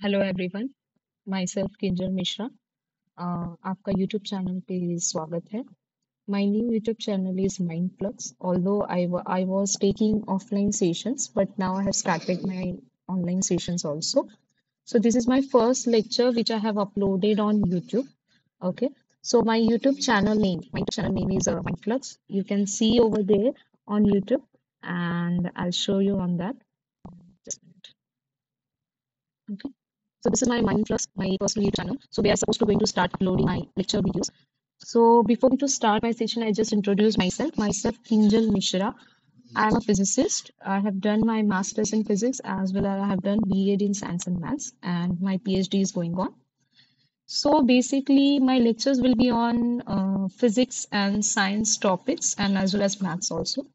Hello everyone. My self Kinjal Mishra. आपका YouTube channel पे स्वागत है। My new YouTube channel is Mindflux. Although I was taking offline sessions, but now I have started my online sessions also. So this is my first lecture which I have uploaded on YouTube. Okay. So my YouTube channel name is Mindflux. You can see over there on YouTube, and I'll show you on that. Just a minute. Okay. So this is my Mindflux, my personal YouTube channel. So we are supposed to going to start uploading my lecture videos. So before going to start my session, I just introduce myself. Myself, Kinjal Mishra. I am a physicist. I have done my master's in physics as well as I have done B.Ed in science and maths, and my PhD is going on. So basically, my lectures will be on physics and science topics, and as well as maths also.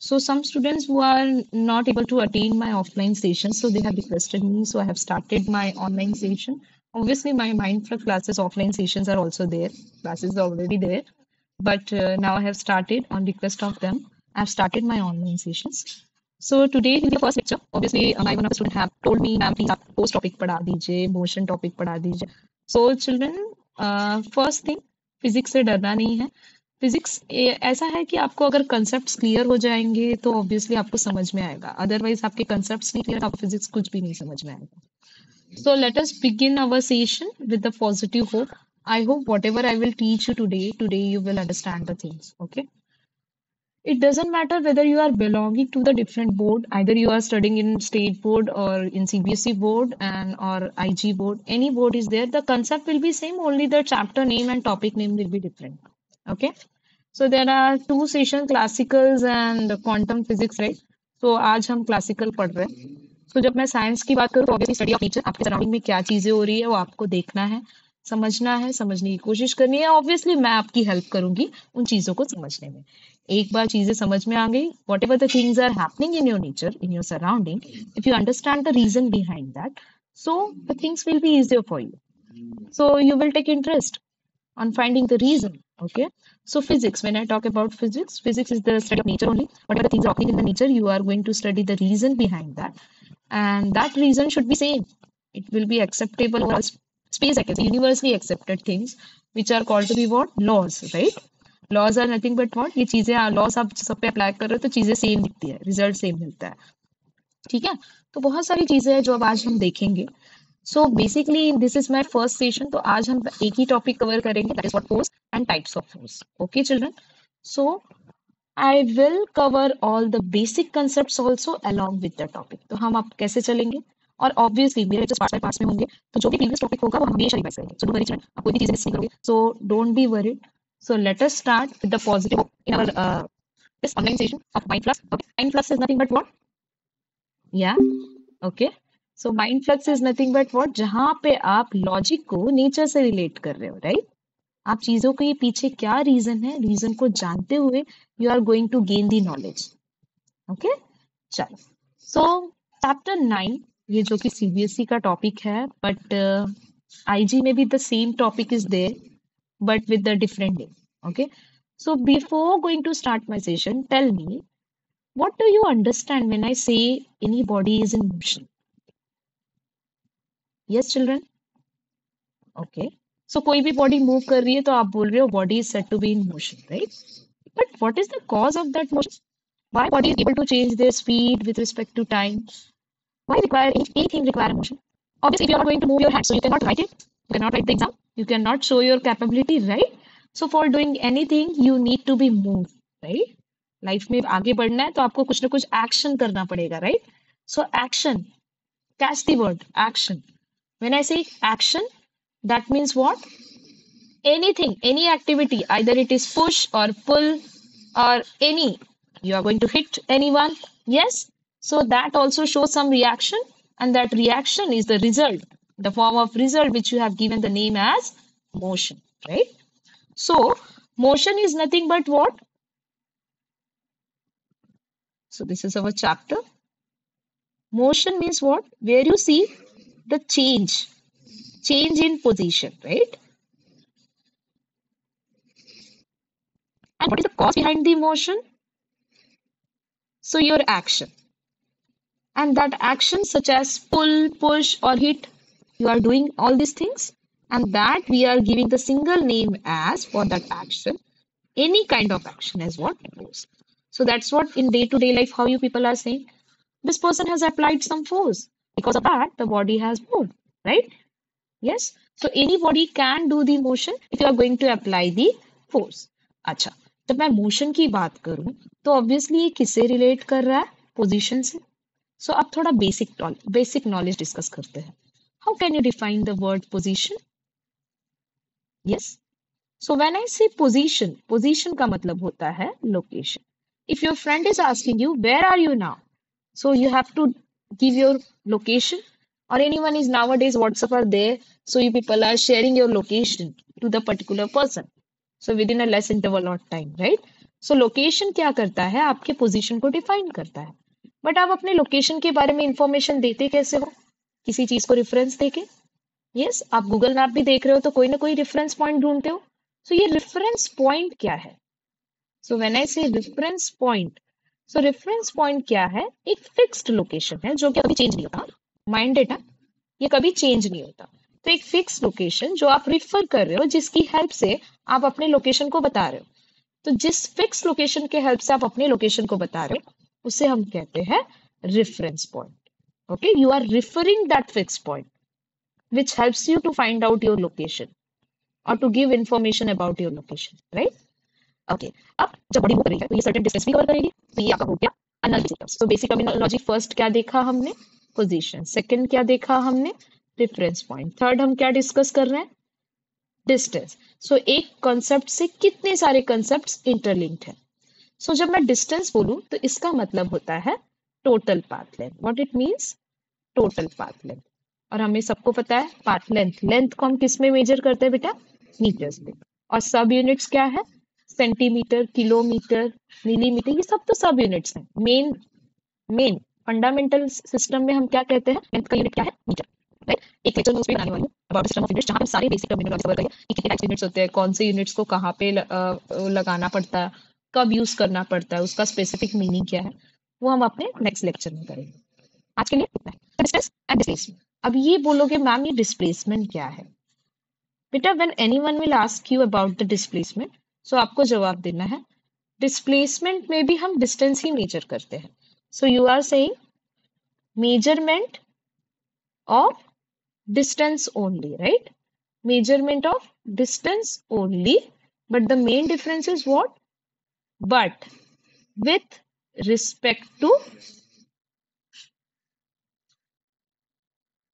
So some students who are not able to attend my offline session, so they have requested me. So I have started my online session. Obviously, my Mindful classes offline sessions are also there. Classes are already there, but now I have started on request of them. I have started my online sessions. So today will be the first lecture. Obviously, my one of the students have told me, "Ma'am, please आप post topic पढ़ा दीजिए, motion topic पढ़ा दीजिए." So children, first thing, physics से डरना नहीं है। Physics ऐसा है कि आपको अगर कंसेप्ट्स क्लियर हो जाएंगे तो ऑब्वियसली आपको समझ में आएगा, अदरवाइज आपके कंसेप्ट्स नहीं क्लियर, आपको फिजिक्स कुछ भी नहीं समझ में आएगा। So let us begin our session with the positive hope. I hope whatever I will teach you today you will understand the things. Okay. It doesn't matter whether you are belonging to the different board, either you are studying in state board or in CBSE board and or IG board, any board is there. The concept will be same, only the chapter name and topic name will be different. Okay. So there are two session, classicals and quantum physics, right? So आज हम classical पढ़ रहे हैं. So जब मैं science की बात करूँ तो ऑब्वियसली स्टडी ऑफ नेचर, आपके सराउंडिंग में क्या चीजें हो रही है वो आपको देखना है, समझने की कोशिश करनी है। ऑब्वियसली मैं आपकी हेल्प करूंगी उन चीजों को समझने में। एक बार चीजें समझ में आ गई, whatever the things are happening in your nature, in your surrounding, if you understand the reason behind that, so the things will be easier for you. So you will take interest on finding the reason. Okay. So physics, when I talk about physics, physics is the study of nature only. Whatever the things are happening in the nature, you are going to study the reason behind that. And that reason should be same. It will be acceptable or space, I can say, universally accepted things, which are called to be what? Laws, right? Laws are nothing but what, ये चीजें loss आप सब पे apply कर रहे हो तो चीजें सेम दिखती है, रिजल्ट सेम मिलता है। ठीक है। तो बहुत सारी चीजें हैं जो अब आज हम देखेंगे। So basically this is my first session, तो आज हम एक ही टॉपिक कवर करेंगे, that is what force and types of force. Okay children, so I will cover all the basic concepts also along with the topic. तो हम अब कैसे चलेंगे, और ऑब्वियसली मेरे जस्ट पार्ट बाय पार्ट्स में होंगे, तो जो भी प्रीवियस टॉपिक होगा वो हमेशा रिवाइज करेंगे। सो डोंट वरी चिल्ड्रन, आप कोई भी चीजें मिस नहीं करोगे, so don't be worried. So let us start with the positive in our this online session of Mindflux. Okay, Mindflux is nothing but what? Yeah. Okay. So Mindflux is nothing but what? जहाँ पे आप logic को nature से relate कर रहे हो, right? आप चीजों के पीछे क्या रीजन है, रीजन को जानते हुए you are going to gain the knowledge. Okay, चलो। सो चैप्टर 9, ये जो कि सीबीएसई का टॉपिक है, बट आईजी में भी the same topic is there, but with the different name. Okay. So before going to start my session, tell me, what do you understand when I say any body is in motion? Yes, children? Okay. So कोई भी body move कर रही है तो आप बोल रहे हो body is said to be in motion, right? But what is the cause of that motion? Why body is able to change their speed with respect to time? Why require anything require motion? Obviously, if you are not going to move your hands, so you cannot write it. You cannot write the exam. You cannot show your capability, right? So for doing anything, you need to be moved, right? Life में आगे बढ़ना है तो आपको कुछ ना कुछ action करना पड़ेगा, right? So action, catch the word action. When I say action, that means what? Anything, any activity, either it is push or pull or any, you are going to hit anyone. Yes. So that also shows some reaction, and that reaction is the result, the form of result which you have given the name as motion, right? So motion is nothing but what? So this is our chapter. Motion means what? Where you see the change in position, right? And what is the cause behind the motion? So your action. And that action such as pull, push or hit, You are doing all these things, and that we are giving the single name as for that action. Any kind of action is what force. So that's what in day-to-day life, how you people are saying, this person has applied some force. Because of that, the body has moved, right? Yes. So anybody can do the motion if you are going to apply the force. अच्छा, जब मैं motion की बात करूं तो obviously ये किससे relate कर रहा है? पोजीशन से. सो अब थोड़ा बेसिक नॉलेज डिस्कस करते हैं. How can you define the word position? Yes. So when I say position, position का मतलब होता है location. If your friend is asking you where are you now, so you have to give your location, or anyone is nowadays WhatsApp are there, so you people are sharing your location to the particular person, so within a less interval of time, right? So location क्या करता है? आपके position को define करता है. But आप अपने location के बारे में इंफॉर्मेशन देते कैसे हो? किसी चीज को रेफरेंस देके. यस, आप गूगल मैप भी देख रहे हो तो कोई ना कोई रेफरेंस पॉइंट ढूंढते हो. सो ये रेफरेंस पॉइंट क्या है? सो व्हेन आई से रेफरेंस पॉइंट, सो रेफरेंस पॉइंट क्या है? एक फिक्स्ड लोकेशन है जो कि कभी चेंज नहीं होता. माइंड डेटा, ये कभी चेंज नहीं होता. तो एक फिक्स लोकेशन जो आप रिफर कर रहे हो, जिसकी हेल्प से आप अपने लोकेशन को बता रहे हो. तो जिस फिक्स लोकेशन के हेल्प से आप अपने लोकेशन को बता रहे हो, उसे हम कहते हैं reference point. Okay, you are referring that fix point which helps you to find out your location or to give information about your location, right? Okay, अब जब बॉडी मूव कर रही है तो ये सर्टेन डिस्टेंस भी कवर करेगी. तो ये आपका हो गया एनालिटिक टर्म्स. तो बेसिक टर्मिनोलॉजी, फर्स्ट क्या देखा हमने? पोजीशन. सेकंड क्या देखा हमने? Reference point. थर्ड हम क्या डिस्कस कर रहे हैं? डिस्टेंस. सो एक कॉन्सेप्ट से कितने सारे कॉन्सेप्ट्स इंटरलिंक्ड हैं. सो जब मैं डिस्टेंस बोलूं तो इसका मतलब होता है total path length. What it means? Total path length. और हमें सबको पता है पाथ लेंथ, लेंथ को हम किस में मेजर करते हैं बेटा? मीटर्स में. और सब यूनिट्स क्या है? सेंटीमीटर, किलोमीटर, मिलीमीटर, ये सब तो सब यूनिट्स हैं. मेन फंडामेंटल सिस्टम में हम क्या कहते हैं? लेंथ का यूनिट क्या है? Metre, right? एक लेक्चर में उस पे बनाने वाली हूँ अबाउट सिस्टम ऑफ यूनिट्स, जहाँ हम सारे बेसिक टर्मिनोलॉजी कवर करेंगे कि कितने टाइप्स यूनिट्स होते हैं, कौन से यूनिट्स को कहाँ पे लगाना पड़ता है, कब यूज करना पड़ता है, उसका स्पेसिफिक मीनिंग क्या है, वो हम अपने नेक्स्ट लेक्चर में करेंगे. आज के लिए इतना है. तो डिस्टेंस एंड डिस्प्लेसमेंट. अब ये बोलोगे मैम ये डिस्प्लेसमेंट क्या है? बेटा when anyone will ask you about the displacement, so आपको जवाब देना है डिस्प्लेसमेंट में भी हम डिस्टेंस ही मेजर करते हैं. So you are saying measurement of distance only, right? Measurement of distance only, but the main difference is what? But with respect to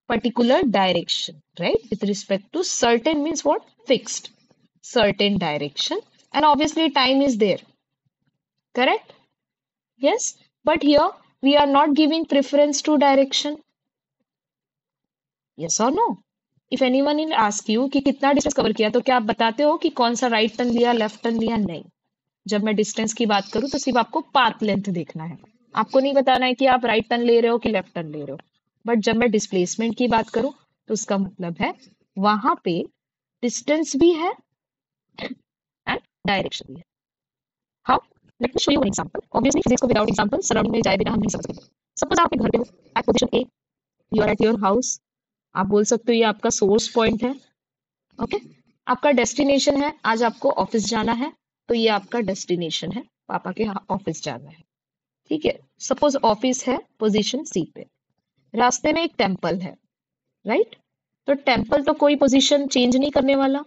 particular direction, right? With respect to certain means what? Fixed. Certain direction. And obviously time is there. Correct? Yes. But here we are not giving preference to direction. Yes or no? If anyone will ask you कि कितना distance cover किया, तो क्या आप बताते हो कि कौन सा राइट टर्न लिया, लेफ्ट टर्न लिया? नहीं. जब मैं डिस्टेंस की बात करूं तो सिर्फ आपको पाथ लेंथ देखना है. आपको नहीं बताना है कि आप राइट टर्न ले रहे हो कि लेफ्ट टर्न ले रहे हो. बट जब मैं डिस्प्लेसमेंट की बात करूं तो उसका मतलब है वहां पे डिस्टेंस भी है एंड डायरेक्शन भी है. How? Let me show you an example. Obviously physics को विदाउट एग्जांपल सराउंडिंग में जाए बिना हम नहीं समझ सकते. सपोज आप अपने घर पे हो, at position A, you are at your house. आप बोल सकते हो ये आपका सोर्स पॉइंट है. ओके, आपका डेस्टिनेशन है, आज आपको ऑफिस जाना है, तो ये आपका डेस्टिनेशन है, पापा के ऑफिस जाना है. ठीक है, सपोज ऑफिस है पोजीशन सी पे. रास्ते में एक टेम्पल है, राइट? तो टेम्पल तो कोई पोजीशन चेंज नहीं करने वाला,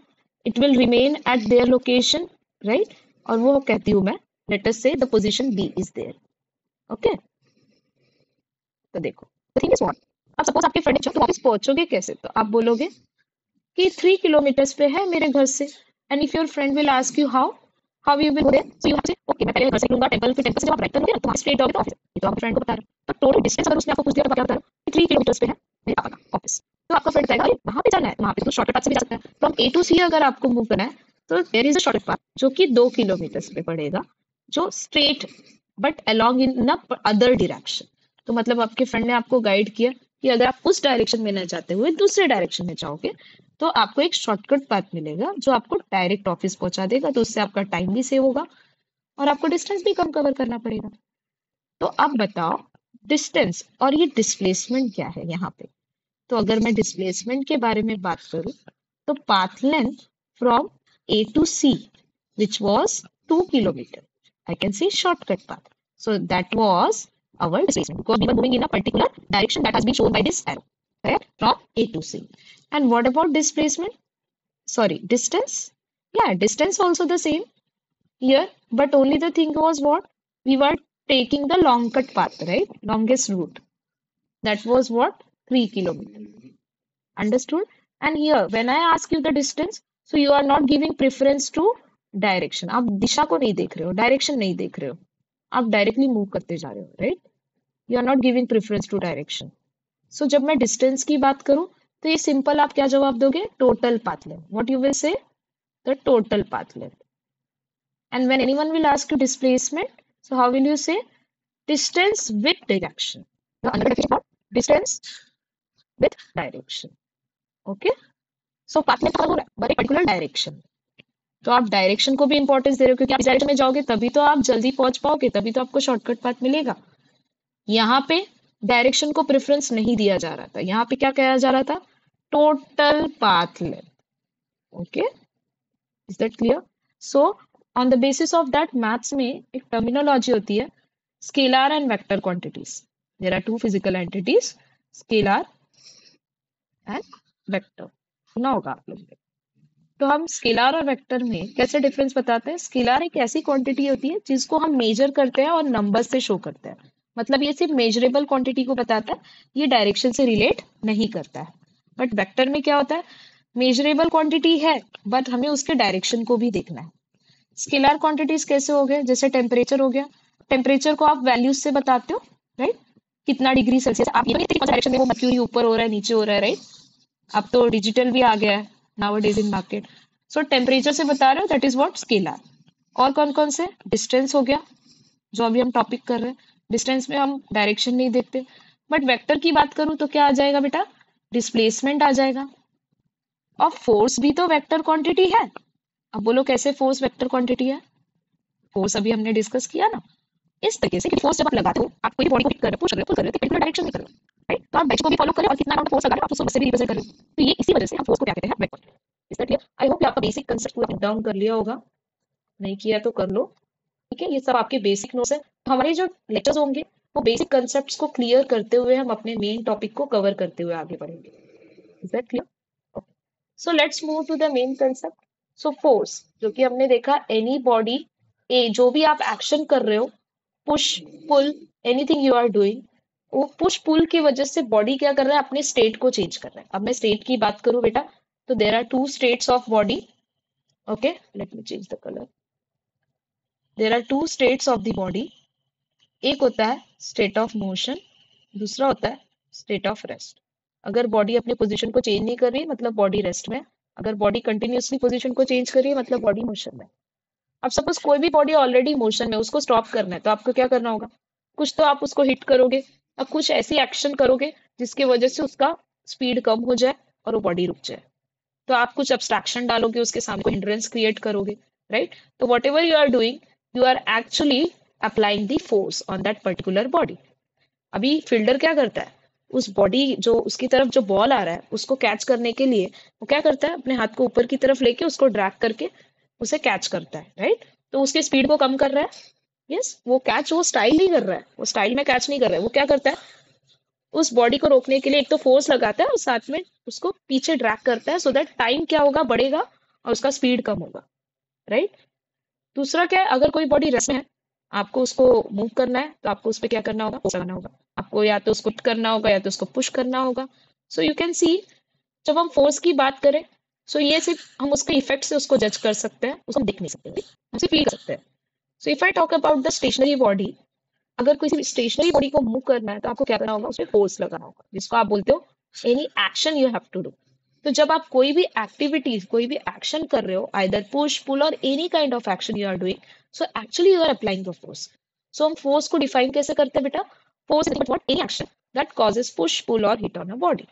it will remain at their location, right? और वो कहती हूँ मैं, let us say the position B is there. Okay, तो देखो द थिंग इज व्हाट, अब सपोज आपके फ्रेंड तुम ऑफिस पहुंचोगे कैसे? तो आप बोलोगे कि 3 किलोमीटर्स पे है मेरे घर से. And if your friend will ask you how you will go there, so you have to say okay मैं पहले घर से निकलूंगा टेंपल, फिर टेंपल से जब आप राइट टर्न लोगे ना तो वहां स्ट्रेट जाओगे तो ऑफिस. ये तो आप फ्रेंड को बता रहे हो. तो टोटल डिस्टेंस अगर उसने आपको पूछ दिया तो क्या बता रहे हो? 3 किलोमीटर्स पे है मेरे पापा का ऑफिस. तो आपका फ्रेंड कहेगा अरे वहां पे जाना है, वहां पे तो शॉर्टकट पाथ से भी जा सकता है. फ्रॉम ए टू सी अगर आपको मूव करना है तो there is a shortcut path जो कि 2 किलोमीटर्स पे पड़ेगा, जो straight but along in other direction. तो मतलब आपके फ्रेंड ने आपको गाइड किया कि अगर आप उस डायरेक्शन में न जाते हुए दूसरे डायरेक्शन में जाओगे तो आपको एक शॉर्टकट पाथ मिलेगा जो आपको डायरेक्ट ऑफिस पहुंचा देगा. तो उससे आपका टाइम भी सेव होगा और आपको डिस्टेंस भी कम कवर करना पड़ेगा. तो अब बताओ डिस्टेंस और ये डिस्प्लेसमेंट क्या है यहाँ पे? तो अगर मैं डिस्प्लेसमेंट के बारे में बात करूं तो path length from A to C which was 2 kilometer. I can say shortcut path. So that was our displacement because we were moving in a particular direction that has been shown by this arrow, correct? From A to C. And what about displacement? Sorry, distance? Yeah, distance also the same here, but only the thing was what? We were taking the long cut path, right? Longest route. That was what? 3 kilometers. Understood? And here, when I ask you the distance, so you are not giving preference to direction. आप दिशा को नहीं देख रहे हो, direction नहीं देख रहे हो, आप डायरेक्टली मूव करते जा रहे हो, right? You are not giving preference to direction. So जब मैं डिस्टेंस की बात करूं तो ये सिंपल आप क्या जवाब दोगे? Total path length. What you will say? The total path length. And when anyone will ask you displacement, so how will you say? Distance with direction. The another definition of distance with direction. Okay, so path length cover हो रहा है but एक particular direction. तो आप direction को भी importance दे रहे हो क्योंकि आप इस डायरेक्शन में जाओगे तभी तो आप जल्दी पहुंच पाओगे, तभी तो आपको शॉर्टकट पाथ मिलेगा. यहाँ पे डायरेक्शन को प्रेफरेंस नहीं दिया जा रहा था, यहाँ पे क्या कहा जा रहा था? Total path length. Okay, is that clear? So on the basis of that maths में एक टर्मिनोलॉजी होती है, scalar and vector quantities. There are two physical entities, scalar and vector. सुना होगा आप लोग ने. तो हम स्केलर और वेक्टर में कैसे डिफरेंस बताते हैं? स्केलर एक ऐसी क्वांटिटी होती है जिसको हम मेजर करते हैं और नंबर से शो करते हैं. मतलब ये सिर्फ मेजरेबल क्वांटिटी को बताता है, ये डायरेक्शन से रिलेट नहीं करता है. बट वेक्टर में क्या होता है? मेजरेबल क्वांटिटी है बट हमें उसके डायरेक्शन को भी देखना है. स्केलर क्वांटिटीज कैसे हो गए? जैसे टेम्परेचर हो गया. टेम्परेचर को आप वैल्यूज से बताते हो, राइट? कितना डिग्री सेल्सियस. आप ये नहीं देखते डायरेक्शन में वो मर्क्यूरी ऊपर हो रहा है, नीचे हो रहा है, राइट? अब तो डिजिटल भी आ गया है nowadays in market. So temperature से बता रहे हो, दैट इज व्हाट? स्केलर. और कौन कौन से? डिस्टेंस हो गया, जो अभी हम टॉपिक कर रहे हैं. डिस्टेंस में हम डायरेक्शन नहीं देखते. बट वेक्टर की बात करूं तो क्या आ जाएगा बेटा? डिस्प्लेसमेंट आ जाएगा. और फोर्स भी तो वेक्टर क्वांटिटी है. अब बोलो कैसे फोर्स वेक्टर क्वांटिटी है? फोर्स अभी हमने डिस्कस किया ना इस तरीके से कि फोर्स जब आप लगाते हो, आप कोई बॉडी को हिट कर रहे हो, पुश कर रहे हो, पुल कर रहे हो, तो पर्टिकुलर डायरेक्शन में कर रहे हो, राइट? तो आप डायरेक्शन को भी फॉलो करें और कितना अमाउंट फोर्स लगा रहे हो आप उसको बस से भी रिप्रेजेंट कर रहे हो. तो ये इसी वजह से हम फोर्स को क्या कहते हैं? Vector. Is that clear? I hope आपका बेसिक कंसेप्ट पूरा डाउन कर लिया होगा. नहीं किया तो कर लो, ठीक है? ये सब आपके बेसिक नोट्स है. तो हमारे जो लेक्चर्स होंगे वो बेसिक कंसेप्ट्स को क्लियर करते हुए हम अपने मेन टॉपिक को कवर करते हुए आगे बढ़ेंगे. Is that clear? So let's move to the main concept. So force, जो कि हमने देखा, एनी बॉडी, ए जो भी आप एक्शन कर रहे हो, push pull, anything you are doing, वो पुश पुल की वजह से बॉडी क्या कर रहा है? अपने स्टेट को चेंज कर रहा है. अब मैं स्टेट की बात करूं बेटा, तो there are two states of body. Okay, let me change the colour. There are two states of the body. एक होता है स्टेट ऑफ मोशन, दूसरा होता है स्टेट ऑफ रेस्ट. अगर बॉडी अपनी पोजीशन को चेंज नहीं कर रही मतलब बॉडी रेस्ट में. अगर बॉडी कंटिन्यूअसली पोजीशन को चेंज कर रही है मतलब बॉडी मोशन में. अब सपोज कोई भी बॉडी ऑलरेडी मोशन में, उसको स्टॉप करना है तो आपको क्या करना होगा? कुछ तो आप उसको हिट करोगे और कुछ ऐसी एक्शन करोगे जिसकी वजह से उसका स्पीड कम हो जाए और वो बॉडी रुक जाए. तो आप कुछ अब्स्ट्रैक्शन डालोगे, उसके सामने कोई हिंड्रेंस क्रिएट करोगे, राइट? तो whatever you are doing, you are actually applying the force on that particular body. अभी फील्डर क्या करता है? उस बॉडी जो उसकी तरफ जो बॉल आ रहा है उसको कैच करने के लिए वो क्या करता है? अपने हाथ को ऊपर की तरफ लेके उसको ड्रैग करके उसे कैच करता है, राइट? तो उसके स्पीड को कम कर रहा है. यस, वो कैच वो स्टाइल नहीं कर रहा है, वो स्टाइल में कैच नहीं कर रहा है. वो क्या करता है? उस बॉडी को रोकने के लिए एक तो फोर्स लगाता है और साथ में उसको पीछे ड्रैग करता है, सो दैट टाइम क्या होगा? बढ़ेगा और उसका स्पीड कम होगा, राइट? दूसरा क्या है? अगर कोई बॉडी रेस्ट में है, आपको उसको मूव करना है तो आपको उस पर क्या करना होगा? फोर्स लगाना होगा. आपको या तो उसको करना होगा या तो उसको पुश करना होगा. सो यू कैन सी, जब हम फोर्स की बात करें, सो ये सिर्फ हम उसके इफेक्ट से उसको जज कर सकते हैं, उसको हम देख नहीं सकते, हम सिर्फ फील कर सकते हैं. So if I talk about the stationary body, अगर किसी स्टेशनरी बॉडी को मूव करना है तो आपको क्या करना होगा? उसमें फोर्स लगाना होगा, जिसको आप बोलते हो any action you have to do. तो जब आप कोई भी एक्टिविटीज, कोई भी एक्शन कर रहे हो, आइदर पुश पुल और any kind of action you are doing, so actually you are applying the force. So हम फोर्स को डिफाइन कैसे करते हैं बेटा? Force is what? Any action that causes push pull और hit on a body,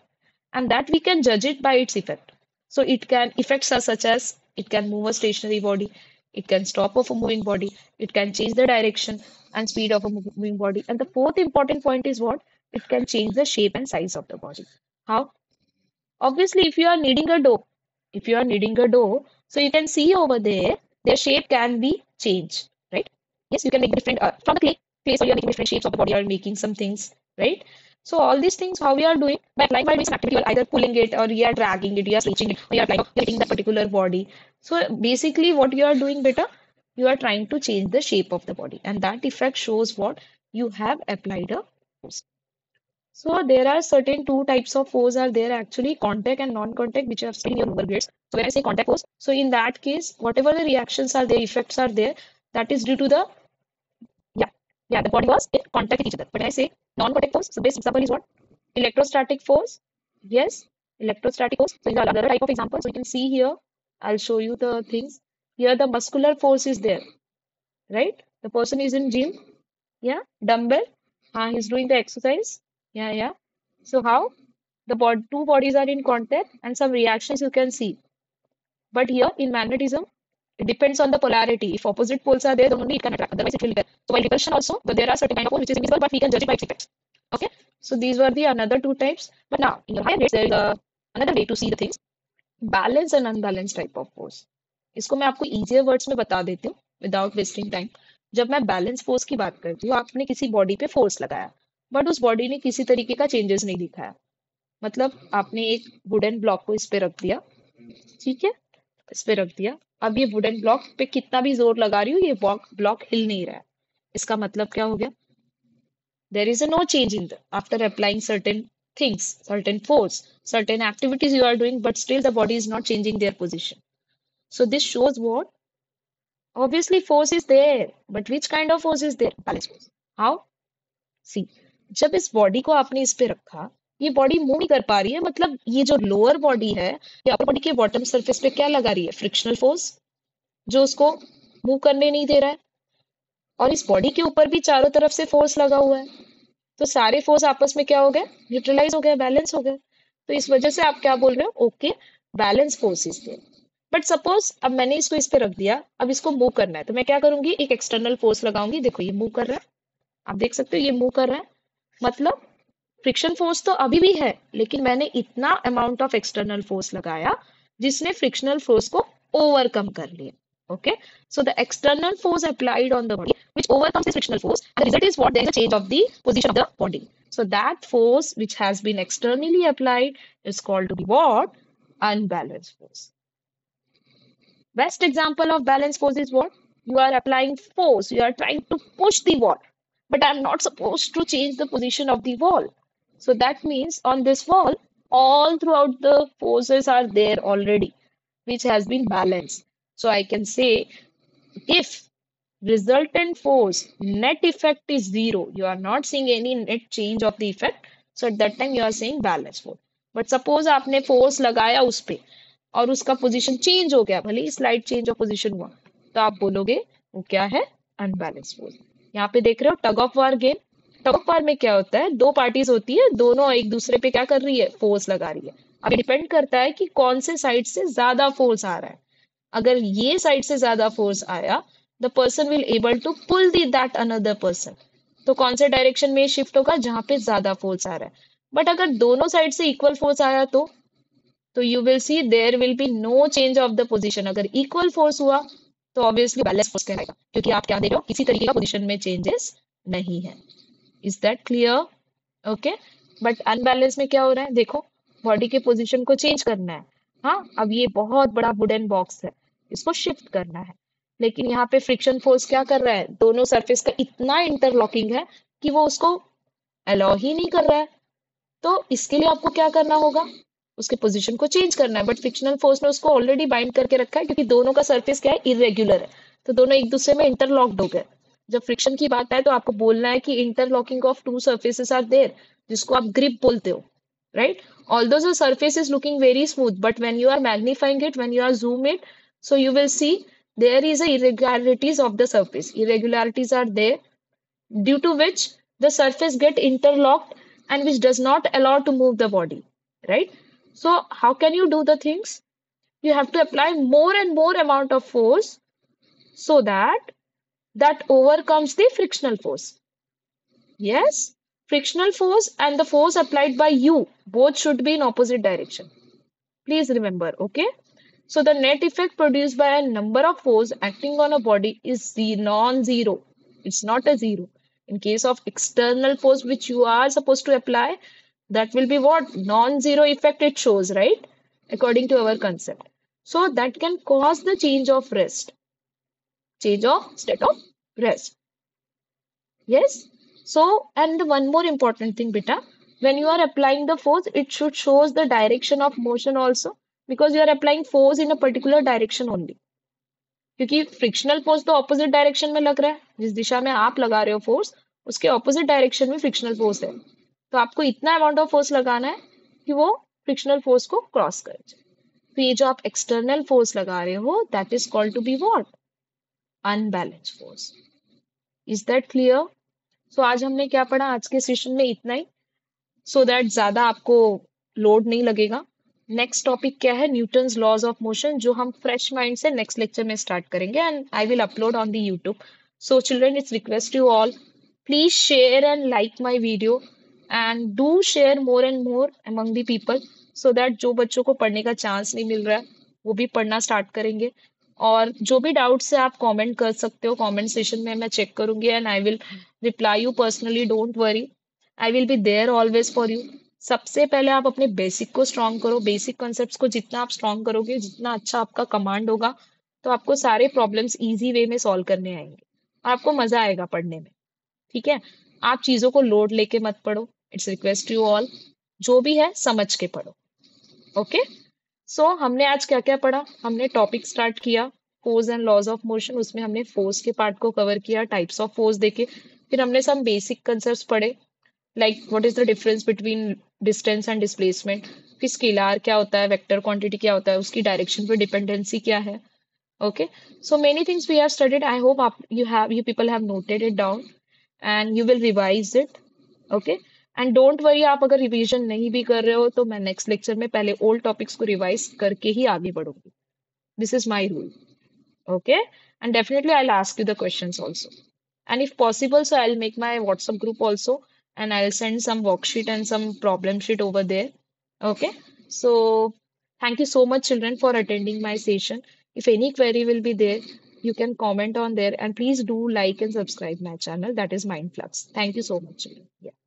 and that we can judge it by its effect. So it can effects are such as it can move a stationary body, it can stop of a moving body, it can change the direction and speed of a moving body. And the fourth important point is what? It can change the shape and size of the body. How? Obviously, if you are kneading a dough, so you can see over there, their shape can be changed, right? Yes, you can make different from the clay, so you are making different shapes of the body, you are making some things, right? So all these things, how we are doing by applying by doing some activity, you are either pulling it or you are dragging it, you are stretching it, or you are applying, you're making that particular body. So basically, what you are doing better, you are trying to change the shape of the body, and that effect shows what you have applied a force. So there are certain two types of force are there actually, contact and non-contact, which are studied in your lower grades. So when I say contact force, so in that case, whatever the reactions are there, effects are there, that is due to the, yeah, yeah, the body was in contact with each other. When I say non-contact force, so best example is what? Electrostatic force. Yes, electrostatic force. So in the other type of example, so you can see here, I'll show you the things. Here the muscular force is there, right? The person is in gym, yeah, dumbbell, he's doing the exercise. Yeah, yeah. So how? Two bodies are in contact and some reactions you can see. But here in magnetism, it depends on the polarity. If opposite poles are there, then only it can attract. Otherwise, it will repel. So while repulsion also, but there are certain kind of force which is invisible, but we can judge it by its effects. Okay. So these were the another two types. But now in your higher grades, there is another way to see the things. Balance and unbalance type of force इसको मैं आपको easier words में बता देती हूँ without wasting time जब मैं balance force की बात करती हूँ आपने किसी बॉडी पे फोर्स लगाया बट उस बॉडी ने किसी तरीके का चेंजेस नहीं दिखाया मतलब आपने एक वुडन ब्लॉक को इस पे रख दिया ठीक है इस पे रख दिया अब ये वुडन ब्लॉक पे कितना भी जोर लगा रही हूँ ये ब्लॉक हिल नहीं रहा है इसका मतलब क्या हो गया there is a no change in the after applying certain things, certain force, certain activities you are doing, but still the body is not changing their position. So this shows what? Obviously, force is there, but which kind of force is there? Balance force. How? See, जब इस body को आपने इस पे रखा ये body move नहीं कर पा रही है मतलब ये जो लोअर बॉडी है ये अपर बॉडी के बॉटम सरफेस पे क्या लगा रही है फ्रिक्शनल फोर्स जो उसको मूव करने नहीं दे रहा है और इस बॉडी के ऊपर भी चारों तरफ से फोर्स लगा हुआ है तो सारे फोर्स आपस में क्या हो गए न्यूट्रलाइज हो गए बैलेंस हो गए तो इस वजह से आप क्या बोल रहे हो okay balance force is there but suppose अब मैंने इसको इस पे रख दिया अब इसको मूव करना है तो मैं क्या करूंगी एक एक्सटर्नल फोर्स लगाऊंगी देखो ये मूव कर रहा है आप देख सकते हो ये मूव कर रहा है मतलब फ्रिक्शन फोर्स तो अभी भी है लेकिन मैंने इतना अमाउंट ऑफ एक्सटर्नल फोर्स लगाया जिसने फ्रिक्शनल फोर्स को ओवरकम कर लिया okay so the external force applied on the body which overcomes this frictional force and the result is what there is a change of the position of the body so that force which has been externally applied is called to be what unbalanced force best example of balanced force is what you are applying force you are trying to push the wall but I'm not supposed to change the position of the wall so that means on this wall all throughout the forces are there already which has been balanced so I can say if resultant force net effect is zero you are not seeing any net change of the effect so at that time you are saying balance force but suppose आपने force लगाया उस पे और उसका position change हो गया भले ही slide change of position हुआ तो आप बोलोगे वो क्या है अनबैलेंस फोर्स यहाँ पे देख रहे हो tug of war game tug of war में क्या होता है दो पार्टीज होती है दोनों एक दूसरे पे क्या कर रही है फोर्स लगा रही है अब डिपेंड करता है कि कौन से साइड से ज्यादा फोर्स आ रहा है अगर ये साइड से ज्यादा फोर्स आया the person will able to pull the that another person तो कौन से डायरेक्शन में शिफ्ट होगा जहां पे ज्यादा फोर्स आ रहा है बट अगर दोनों साइड से इक्वल फोर्स आया तो you will see there will be no change of the position अगर इक्वल फोर्स हुआ तो ऑब्वियसली बैलेंस फोर्स कहलाएगा क्योंकि आप क्या दे रहे हो किसी तरीके का पोजीशन में चेंजेस नहीं है is that clear okay but unbalance में क्या हो रहा है देखो बॉडी के पोजीशन को चेंज करना है हाँ अब ये बहुत बड़ा वुडन बॉक्स है इसको शिफ्ट करना है लेकिन यहाँ पे फ्रिक्शन फोर्स क्या कर रहा है दोनों सरफेस का इतना इंटरलॉकिंग है कि वो उसको अलाउ ही नहीं कर रहा है तो इसके लिए आपको क्या करना होगा उसके पोजीशन को चेंज करना है बट फ्रिक्शनल फोर्स ने उसको ऑलरेडी बाइंड करके रखा है क्योंकि दोनों का सरफेस क्या है इरेग्युलर है तो दोनों एक दूसरे में इंटरलॉक्ड हो गए जब फ्रिक्शन की बात आए तो आपको बोलना है कि interlocking of two surfaces are there जिसको आप ग्रिप बोलते हो right although the surface is looking very smooth but when you are magnifying it when you are zoom it so you will see there is a irregularities of the surface irregularities are there due to which the surface get interlocked and which does not allow to move the body right so how can you do the things you have to apply more and more amount of force so that that overcomes the frictional force yes frictional force and the force applied by you both should be in opposite direction Please remember, okay? So the net effect produced by a number of force acting on a body is non-zero. It's not a zero. In case of external force which you are supposed to apply, that will be what? Non-zero effect it shows, right? According to our concept. So that can cause the change of rest, change of state of rest. Yes. So, and the one more important thing, beta, when you are applying the force, it should shows the direction of motion also because you are applying force in a particular direction only. क्योंकि frictional force तो opposite direction में लग रहा है जिस दिशा में आप लगा रहे हो फोर्स उसके ऑपोजिट डायरेक्शन में फ्रिक्शनल फोर्स है तो आपको इतना अमाउंट ऑफ फोर्स लगाना है कि वो फ्रिक्शनल फोर्स को क्रॉस करे तो ये जो आप एक्सटर्नल फोर्स लगा रहे हो that is called to be what unbalance force is that clear so आज हमने क्या पढ़ा आज के सेशन में इतना ही सो दैट ज्यादा आपको लोड नहीं लगेगा नेक्स्ट टॉपिक क्या है न्यूटन्स लॉज ऑफ मोशन जो हम फ्रेश माइंड से नेक्स्ट लेक्चर में स्टार्ट करेंगे and I will upload on the YouTube so children it's request you all please share and like my video and do share more and more among the people so that जो बच्चों को पढ़ने का chance नहीं मिल रहा है वो भी पढ़ना स्टार्ट करेंगे और जो भी डाउट्स है आप कमेंट कर सकते हो कमेंट सेशन में मैं चेक करूंगी and I will reply you personally don't worry I will be there always for you सबसे पहले आप अपने बेसिक को स्ट्रॉन्ग करो बेसिक कॉन्सेप्ट्स को जितना आप स्ट्रॉन्ग करोगे जितना अच्छा आपका कमांड होगा तो आपको सारे प्रॉब्लम्स इजी वे में सॉल्व करने आएंगे और आपको मजा आएगा पढ़ने में ठीक है आप चीजों को लोड लेके मत पढ़ो इट्स रिक्वेस्ट यू ऑल जो भी है समझ के पढ़ो ओके सो हमने आज क्या क्या पढ़ा हमने टॉपिक स्टार्ट किया force and laws of motion उसमें हमने फोर्स के पार्ट को कवर किया टाइप्स ऑफ फोर्स देखे फिर हमने सम बेसिक कंसेप्ट्स पढ़े like what is the difference between distance and displacement फिर स्केलर क्या होता है वेक्टर क्वांटिटी क्या होता है उसकी डायरेक्शन पे डिपेंडेंसी क्या है okay so many things we have studied I hope you people have noted it down and you will revise it okay and don't worry आप अगर रिवीजन नहीं भी कर रहे हो तो मैं नेक्स्ट लेक्चर में पहले ओल्ड टॉपिक्स को रिवाइज करके ही आगे बढ़ूंगी this is my rule okay and definitely I'll ask you the questions also and if possible so I'll make my WhatsApp group also and I'll send some worksheet and some problem sheet over there okay so thank you so much children for attending my session if any query will be there you can comment on there and please do like and subscribe my channel that is Mindflux thank you so much children yeah